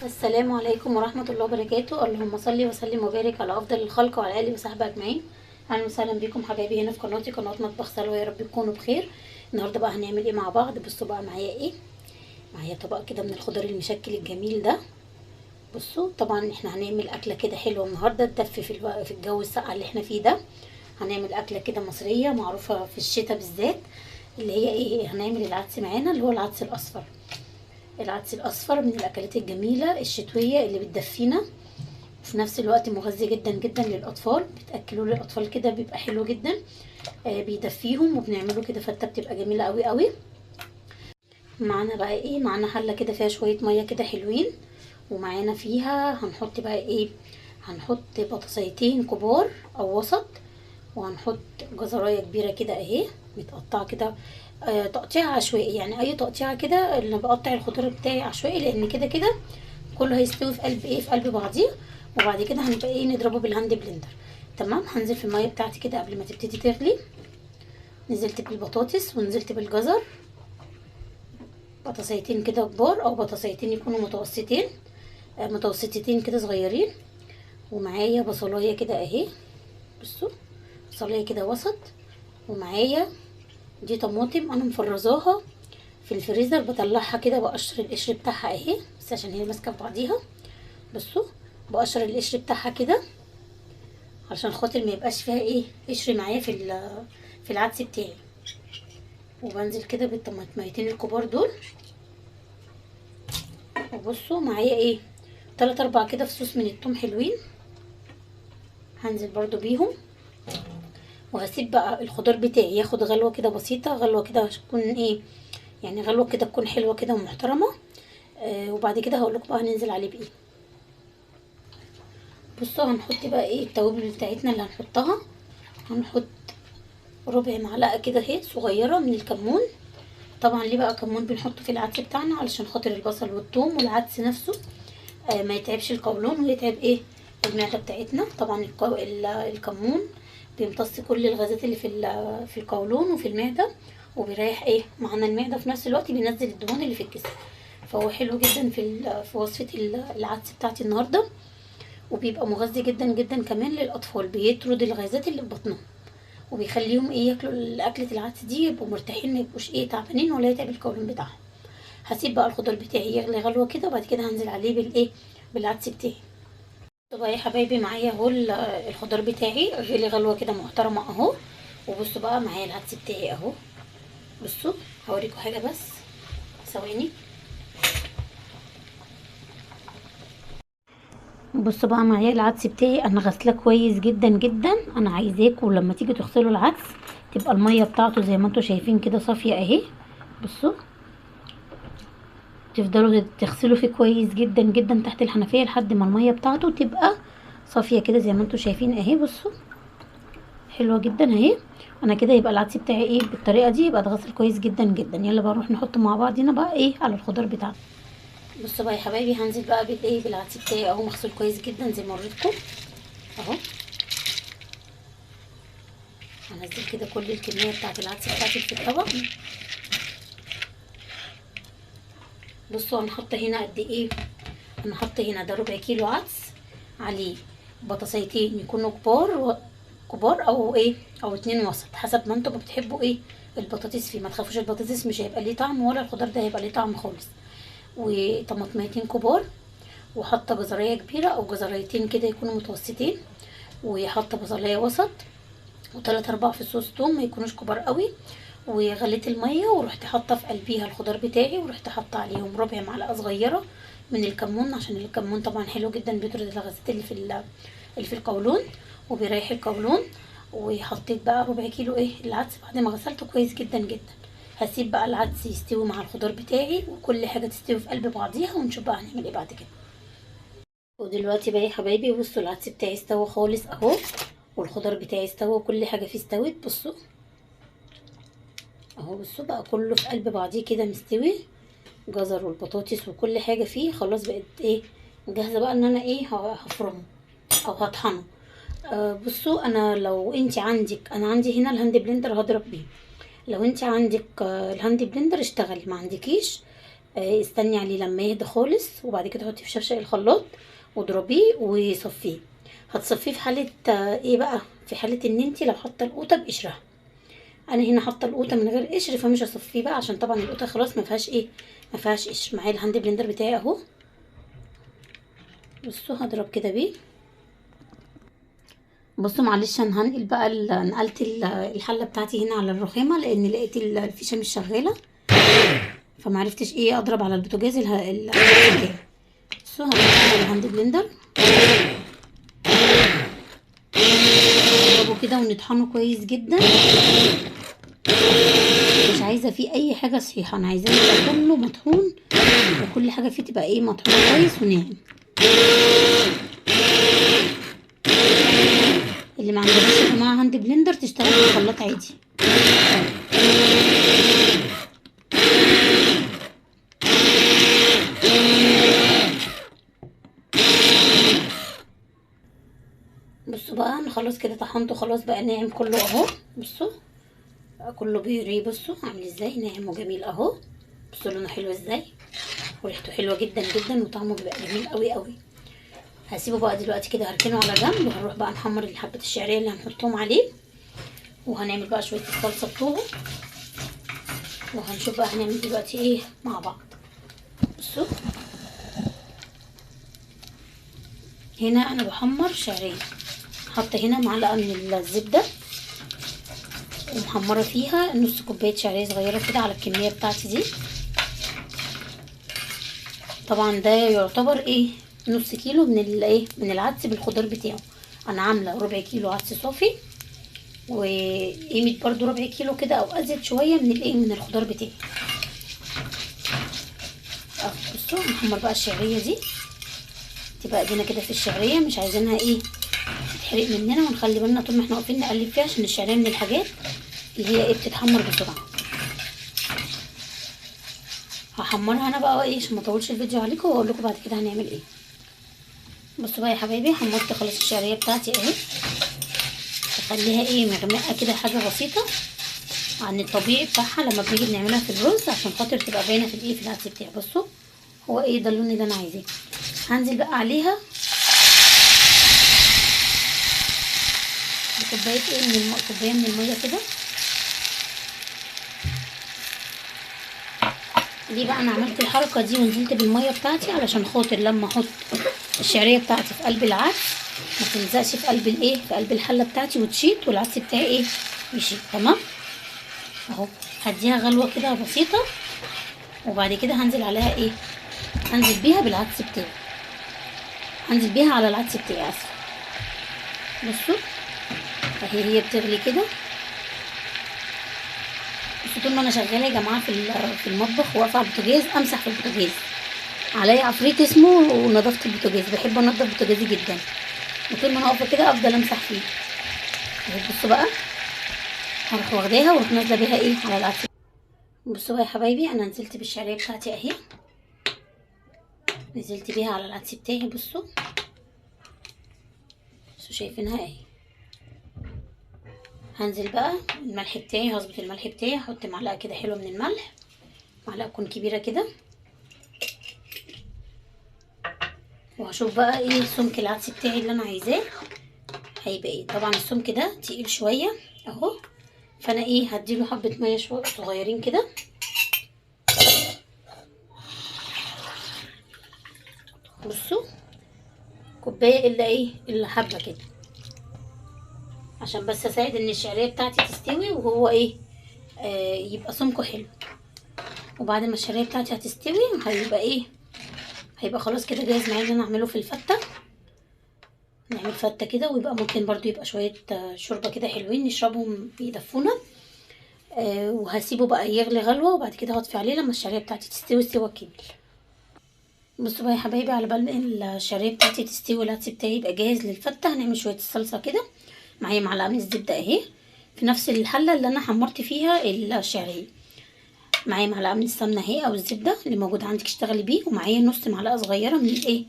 السلام عليكم ورحمة الله وبركاته. اللهم صل وسلم وبارك على أفضل الخلق وعلى آله وصحبه أجمعين. أهلا وسهلا بكم حبايبي هنا في قناتي، قناة مطبخ سلوى. يا رب تكونوا بخير. النهاردة بقى هنعمل ايه مع بعض؟ بصوا بقى معايا ايه. معايا طبق كده من الخضار المشكل الجميل ده. بصوا طبعا احنا هنعمل أكلة كده حلوة النهاردة تدفي في الجو الساقع اللي احنا فيه ده. هنعمل أكلة كده مصرية معروفة في الشتاء بالذات، اللي هي ايه، هنعمل العدس معانا اللي هو العدس الأصفر. العدس الأصفر من الأكلات الجميلة الشتوية اللي بتدفينا، في نفس الوقت مغذي جدا جدا للاطفال. بتاكلوه للاطفال كده بيبقى حلو جدا، بيدفيهم. وبنعمله كده فته بتبقى جميله قوي قوي. معانا بقى ايه، معانا حله كده فيها شويه ميه كده حلوين، ومعانا فيها هنحط بقى ايه، هنحط بطاطسيتين كبار او وسط، وهنحط جزرايه كبيره كده اهي متقطعه كده، تقطيع عشوائي، يعني اي تقطيعه كده. اللي بقطع الخضار بتاعي عشوائي لان كده كده كله هيستوي في قلب ايه، في قلب بعضيه. وبعد كده هنبقى ايه، نضربه بالهاند بلندر. تمام. هنزل في الميه بتاعتي كده قبل ما تبتدي تغلي. نزلت بالبطاطس ونزلت بالجزر، بطاطسيتين كده كبار او بطاطسيتين يكونوا متوسطين، متوسطتين كده صغيرين. ومعايا بصلايه كده اهي، بصوا بصلايه كده وسط. ومعايا دي طماطم انا مفرزاها في الفريزر، بطلعها كده بقشر القشر بتاعها اهي، بس عشان هي ماسكه في بعضيها. بصوا بقشر القشر بتاعها كده عشان خاطر ما يبقاش فيها ايه، قشر معايا في العدس بتاعي. وبنزل كده بالطماطميتين الكبار دول. وبصوا معايا ايه، 3 4 كده فصوص من الثوم حلوين، هنزل برضو بيهم. وهسيب بقى الخضار بتاعي ياخد غلوه كده بسيطه، غلوه كده تكون ايه، يعني غلوه كده تكون حلوه كده ومحترمه. وبعد كده هقول لكم بقى هننزل عليه بايه. بصوا هنحط بقى ايه التوابل بتاعتنا اللي هنحطها. هنحط ربع معلقه كده اهي صغيره من الكمون. طبعا ليه بقى كمون بنحطه في العدس بتاعنا؟ علشان خاطر البصل والثوم والعدس نفسه ما يتعبش القولون ويتعب ايه، المعده بتاعتنا. طبعا الكمون بيمتص كل الغازات اللي في القولون وفي المعده، وبيريح ايه معانا المعده، في نفس الوقت بينزل الدهون اللي في الجسم. فهو حلو جدا في وصفه العدس بتاعتي النهارده. وبيبقى مغذي جدا جدا كمان للاطفال، بيطرد الغازات اللي في بطنهم، وبيخليهم ايه ياكلوا اكله العدس دي يبقوا مرتاحين، ما يبقوش ايه تعبانين ولا يتعب القولون بتاعهم. هسيب بقى الخضار بتاعي يغلي غلوه كده، وبعد كده هنزل عليه بالايه، بالعدس بتاعي. طبعا يا حبايبي معايا اهو الخضار بتاعي غلي غلوه كده محترمه اهو. وبصوا بقى معايا العدس بتاعي اهو. بصوا هوريكم حاجه بس، ثواني. بصوا بقى معايا العدس بتاعي انا غسلاه كويس جدا جدا. انا عايزاكم لما تيجي تغسلوا العدس تبقى الميه بتاعته زي ما انتم شايفين كده صافيه اهي. بصوا تفضلوا تغسلوا فيه كويس جدا جدا تحت الحنفيه لحد ما الميه بتاعته تبقى صافيه كده زي ما انتم شايفين اهي. بصوا حلوه جدا اهي. انا كده يبقى العدس بتاعي ايه بالطريقه دي، يبقى اتغسل كويس جدا جدا. يلا بقى نروح نحط مع بعضينا بقى ايه على الخضار بتاعنا. بصوا بقى يا حبايبي هنزل بقى بالايه، بالعدس بتاعي اهو مغسول كويس جدا زي ما وريتكم اهو. هنزل كده كل الكميه بتاعت العدس بتاعتي في الطبق. بصوا انا حاطه هنا قد ايه، انا حاطه هنا ده ربع كيلو عدس، عليه بطاطسيتين يكونوا كبار او ايه، او 2 وسط، حسب ما انتوا بتحبوا ايه البطاطس فيه. ما تخافوش البطاطس مش هيبقى ليه طعم، ولا الخضار ده هيبقى ليه طعم خالص. وطماطميتين كبار، وحاطه جزريه كبيره او جزريتين كده يكونوا متوسطين، وحاطه بصلايه وسط، وثلاث ارباع فصوص توم ما يكونوش كبار قوي. وغليت الميه ورحت حاطه في قلبيها الخضار بتاعي، ورحت حاطه عليهم ربع معلقه صغيره من الكمون، عشان الكمون طبعا حلو جدا بيطرد الغازات اللي في القولون وبيريح القولون. وحطيت بقى ربع كيلو ايه العدس بعد ما غسلته كويس جدا جدا. هسيب بقى العدس يستوي مع الخضار بتاعي وكل حاجه تستوي في قلب بعضيها، ونشوف بقى هنعمل ايه بعد كده. ودلوقتي بقى يا حبايبي بصوا العدس بتاعي استوى خالص اهو، والخضار بتاعي استوى وكل حاجه فيه استوت. بصوا اهو، بصوا بقى كله في قلب بعضيه كده مستوي، جزر والبطاطس وكل حاجه فيه خلاص بقت ايه، جاهزه بقى ان انا ايه هفرمه او هطحنه. بصوا انا لو انت عندك، انا عندي هنا الهاند بلندر هضرب بيه. لو انت عندك الهاند بلندر اشتغلي، ما عندكيش استني عليه لما يهدى خالص، وبعد كده حطيه في شفشق الخلاط واضربيه وصفيه. هتصفيه في حاله ايه بقى، في حاله ان انت لو حاطه القوطه بقشرها. انا هنا حاطه القوطه من غير قشر، فمش هصفيه بقى عشان طبعا القوطه خلاص ما فيهاش ايه، ما فيهاش قشر. معايا الهاند بلندر بتاعي اهو، بصوا هضرب كده بيه. بصوا معلش انا هنقل بقى نقلت الحله بتاعتي هنا على الرخامه لان لقيت الفيشه مش شغاله، فمعرفتش ايه اضرب على البوتاجاز بتاعي. بصوا هضرب كده الهاند بلندر، نضربه كده ونطحنه كويس جدا. مش عايزه فيه اي حاجه صحيحه، انا عايزاه يبقى كله مطحون وكل حاجه فيه تبقى ايه مطحونه كويس وناعم. اللي ما عندهاش يا جماعه هاند بلندر تشتغل في الخلاط عادي. بصوا بقى انا خلاص كده طحنته خلاص بقى ناعم كله اهو. بصوا كله بيوريه، بصوا عامل ازاي ناعم وجميل اهو. بصوا لونه حلو ازاي وريحته حلوه جدا جدا وطعمه بيبقى جميل قوي قوي. هسيبه بقى دلوقتي كده، هركنه على جنب وهنروح بقى نحمر حبه الشعريه اللي هنحطهم عليه، وهنعمل بقى شويه الصلصه بتوعه، وهنشوف بقى هنعمل دلوقتي ايه مع بعض. بصوا هنا انا بحمر شعريه، حاطه هنا معلقه من الزبده ومحمره فيها نص كوبايه شعريه صغيره كده على الكميه بتاعتي دي. طبعا ده يعتبر ايه نص كيلو من الايه من العدس بالخضار بتاعه. انا عامله ربع كيلو عدس صافي وقيمه برضو ربع كيلو كده او ازيد شويه من الايه من الخضار بتاعي. بصوا نحمر بقى الشعريه دي، تبقى ايدينا كده في الشعريه مش عايزينها ايه تتحرق مننا، ونخلي بالنا طول ما احنا واقفين نقلب فيها عشان الشعريه من الحاجات اللي هي ايه بتتحمر بسرعه. هحمرها انا بقى ايه عشان ما اطولش الفيديو عليكم واقول لكم بعد كده هنعمل ايه. بصوا بقى يا حبايبي حمرت خلاص الشعريه بتاعتي اهي، اخليها ايه مغمقه كده حاجه بسيطه عن الطبيعي بتاعها لما بنيجي بنعملها في الرز عشان خاطر تبقى باينه في الايه في العدس بتاعي. بصوا هو ايه ده اللون اللي انا عايزاه. هنزل بقى عليها بكوبايه ايه كوبايه من الميه كده. ليه بقى انا عملت الحركه دي ونزلت بالميه بتاعتي؟ علشان خاطر لما احط الشعريه بتاعتي في قلب العدس ما تلزقش في قلب الايه في قلب الحله بتاعتي وتشيط والعدس بتاعي ايه يشيط. تمام اهو. هديها غلوه كده بسيطه وبعد كده هنزل عليها ايه هنزل بيها بالعدس بتاعي، هنزل بيها على العدس بتاعي اسف. بصوا هي بتغلي كده. بصوا طول ما انا شغاله يا جماعه في المطبخ واقفه على البوتاجاز امسح في البوتاجاز، عليا عفريت اسمه نظافه البوتاجاز، بحب انضف بوتاجازي جدا وطول ما انا واقفه كده افضل امسح فيه. بصوا بقى هروح واخداها واروح نازله بيها ايه على العدس. بصوا بقى يا حبايبي انا نزلت بالشعريه بتاعتي اهي، نزلت بيها على العدس بتاعي. بصوا شايفينها اهي. هنزل بقى الملح بتاعي، هظبط الملح بتاعي، هحط معلقه كده حلوه من الملح، معلقه تكون كبيره كده، وهشوف بقى ايه سمك العدس بتاعي اللي انا عايزاه هيبقى ايه. طبعا السمك ده تقيل شويه اهو، فانا ايه هديله حبه ميه شويه صغيرين كده. بصوا كوبايه الا ايه الا حبه كده عشان بس اساعد ان الشعريه بتاعتي تستوي وهو ايه يبقى سمكه حلو. وبعد ما الشعريه بتاعتي هتستوي هيبقى ايه هيبقى خلاص كده جاهز معايا ان انا اعمله في الفته. نعمل فته كده ويبقى ممكن برضو يبقى شويه شوربه كده حلوين نشربهم بيدفونا. وهسيبه بقى يغلي غلوه وبعد كده هطفي عليه لما الشعريه بتاعتي تستوي سوا كامل. بصوا بقى يا حبايبي على بال ما الشعريه بتاعتي تستوي والعدس بتاعي يبقى جاهز للفته، هنعمل شويه الصلصه كده. معايا معلقه من الزبده اهي في نفس الحله اللي انا حمرت فيها الشعريه. معايا معلقه من السمنه اهي او الزبده اللي موجود عندك اشتغلي بيه، ومعايا نص معلقه صغيره من الايه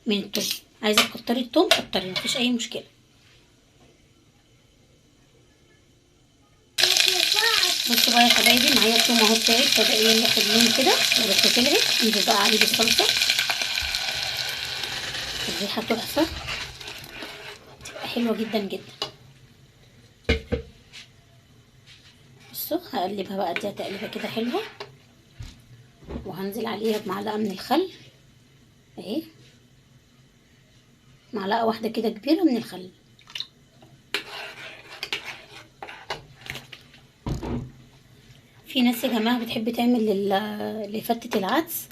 من التوم. عايزه تكتري التوم كتري مفيش اي مشكله. بصوا بصوا بقى يا حبايبي، معايا الثوم اهو بتاعي ابتدى ايه ياخد لون كده وريحته طلعت. انزل بقى عليه بالصلصه، الريحه تحفه، تبقى حلوه جدا جدا. بصوا هقلبها بقى، اديها تقليبه كده حلوه، وهنزل عليها بمعلقه من الخل اهي، معلقه واحده كده كبيره من الخل. في ناس يا جماعه بتحب تعمل لفتة العدس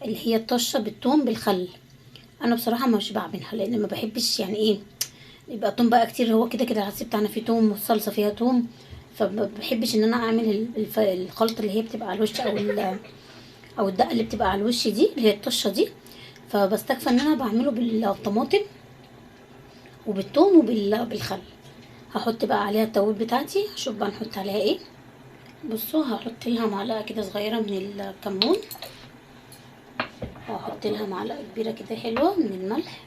اللي هي الطشه بالثوم بالخل. انا بصراحه مش بعملها لان ما بحبش يعني ايه يبقى توم بقى كتير. هو كده كده العدس بتاعنا فيه توم والصلصه فيها توم، فما بحبش ان انا اعمل الخلطه اللي هي بتبقى على الوش او الدقه اللي بتبقى على الوش دي اللي هي الطشه دي. فبستكفى ان انا بعمله بالطماطم وبالثوم وبالخل. هحط بقى عليها التوابل بتاعتي، هشوف بقى نحط عليها ايه. بصوا هحط لها معلقه كده صغيره من الكمون، وهحط لها معلقه كبيره كده حلوه من الملح،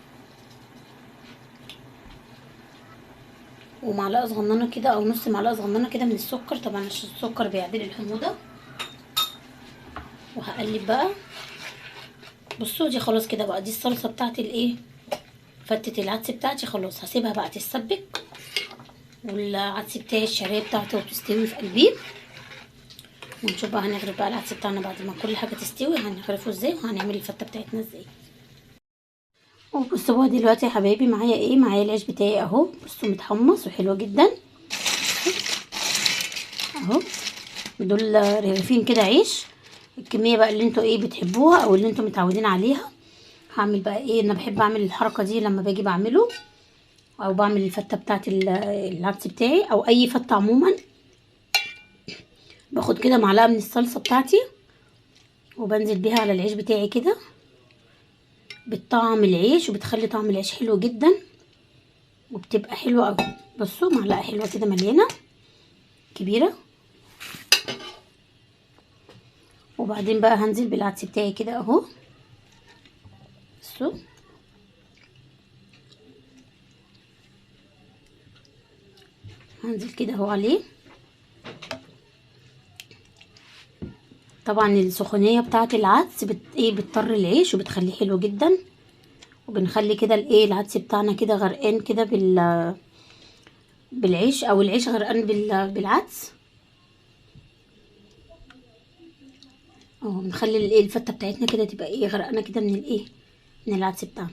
ومعلقه صغننه كده او نص معلقه صغننه كده من السكر، طبعا عشان السكر بيعدل الحموضه. وهقلب بقى. بصوا دي خلاص كده بقى، دي الصلصه بتاعتي الايه فتة العدس بتاعتي خلاص. هسيبها بقى تتسبك، والعدس بتاعي الشعريه بتاعته وتستوي في قلبي. ونشوف بقى هنغرف بقى العدس بتاعنا بعد ما كل حاجه تستوي، هنغرفه ازاي وهنعمل الفته بتاعتنا ازاي. وبصوا بقى دلوقتي يا حبايبي معايا ايه، معايا العيش بتاعي اهو. بصوا متحمص وحلو جدا اهو. دول رغيفين كده عيش، الكميه بقى اللي انتوا ايه بتحبوها او اللي انتوا متعودين عليها. هعمل بقى ايه، انا بحب اعمل الحركه دي لما باجي بعمله او بعمل الفته بتاعت العدس بتاعي او اي فته عموما. باخد كده معلقه من الصلصه بتاعتي وبنزل بيها على العيش بتاعي كده، بتطعم العيش وبتخلي طعم العيش حلو جدا وبتبقى حلوه قوي. بصوا معلقه حلوه كده مليانه كبيره. وبعدين بقى هنزل بالعدس بتاعي كده اهو. بصوا هنزل كده اهو عليه. طبعا السخونيه بتاعه العدس بتطر العيش وبتخليه حلو جدا، وبنخلي كده الايه العدس بتاعنا كده غرقان كده بالعيش او العيش غرقان بالعدس اهو. بنخلي الايه الفته بتاعتنا كده تبقى ايه غرقانه كده من الايه من العدس بتاعنا.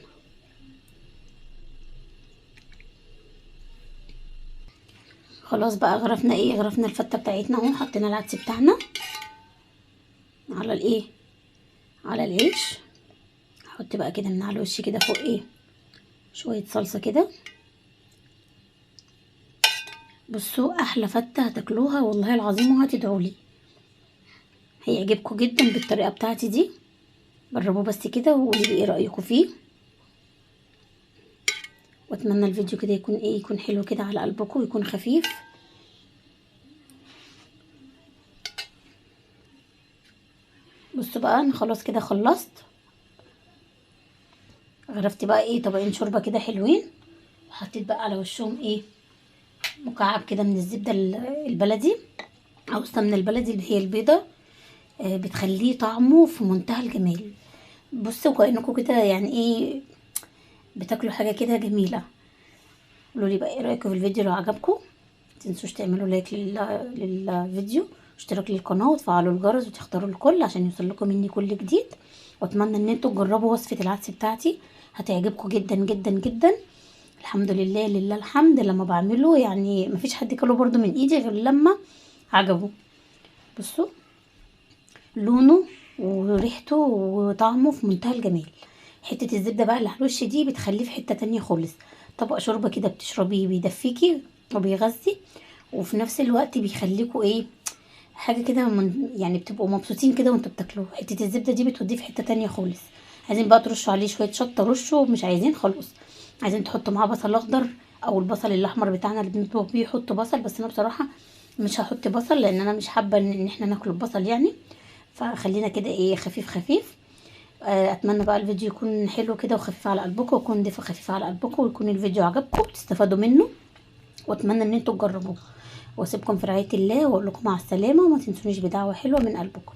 خلاص بقى غرفنا ايه، غرفنا الفته بتاعتنا اهو. حطينا العدس بتاعنا على الايه على العيش. هحط بقى كده من على الوش كده فوق ايه شويه صلصه كده. بصوا احلى فته هتاكلوها والله العظيم وهتدعولي، هيعجبكم جدا بالطريقه بتاعتي دي. جربوه بس كده وقولي لي ايه رايكم فيه. واتمنى الفيديو كده يكون ايه يكون حلو كده على قلبكم ويكون خفيف. بصوا بقى انا خلاص كده خلصت. غرفت بقى ايه طبقين شوربه كده حلوين، وحطيت بقى على وشهم ايه مكعب كده من الزبده البلدي او السمنه البلدي اللي هي البيضه. بتخليه طعمه في منتهى الجمال. بصوا كأنكم كده يعني ايه بتاكلوا حاجه كده جميله. قولوا لي بقى ايه رايكم في الفيديو. لو عجبكم متنسوش تعملوا لايك للفيديو، اشتراك للقناه، وتفعلوا الجرس وتختاروا الكل عشان يوصل لكم مني كل جديد. واتمنى ان انتوا تجربوا وصفه العدس بتاعتي، هتعجبكم جدا جدا جدا. الحمد لله لله الحمد لما بعمله يعني مفيش حد كله برضو من ايدي غير لما عجبه. بصوا لونه وريحته وطعمه في منتهى الجمال. حته الزبده بقى اللي على الوش دي بتخليه في حته تانية خالص. طبق شوربه كده بتشربيه بيدفيكي وبيغذي، وفي نفس الوقت بيخليكوا ايه حاجه كده يعني بتبقوا مبسوطين كده وانتوا بتاكلوه. حته الزبده دي بتوديه في حته تانية خالص. عايزين بقى ترشوا عليه شويه شطه رشوا، مش عايزين خلاص. عايزين تحطوا معاه بصل اخضر او البصل الاحمر بتاعنا اللي بنطبخ بيه حطوا بصل، بس انا بصراحه مش هحط بصل لان انا مش حابه ان احنا ناكل البصل يعني. فخلينا كده ايه خفيف خفيف. اتمنى بقى الفيديو يكون حلو كده وخفيف على قلبكم، ويكون دفء خفيف على قلبكم، ويكون الفيديو عجبكم وتستفادوا منه. واتمنى ان انتوا تجربوه. واسيبكم في رعاية الله واقول لكم مع السلامة، وما تنسونيش بدعوة حلوة من قلبكم.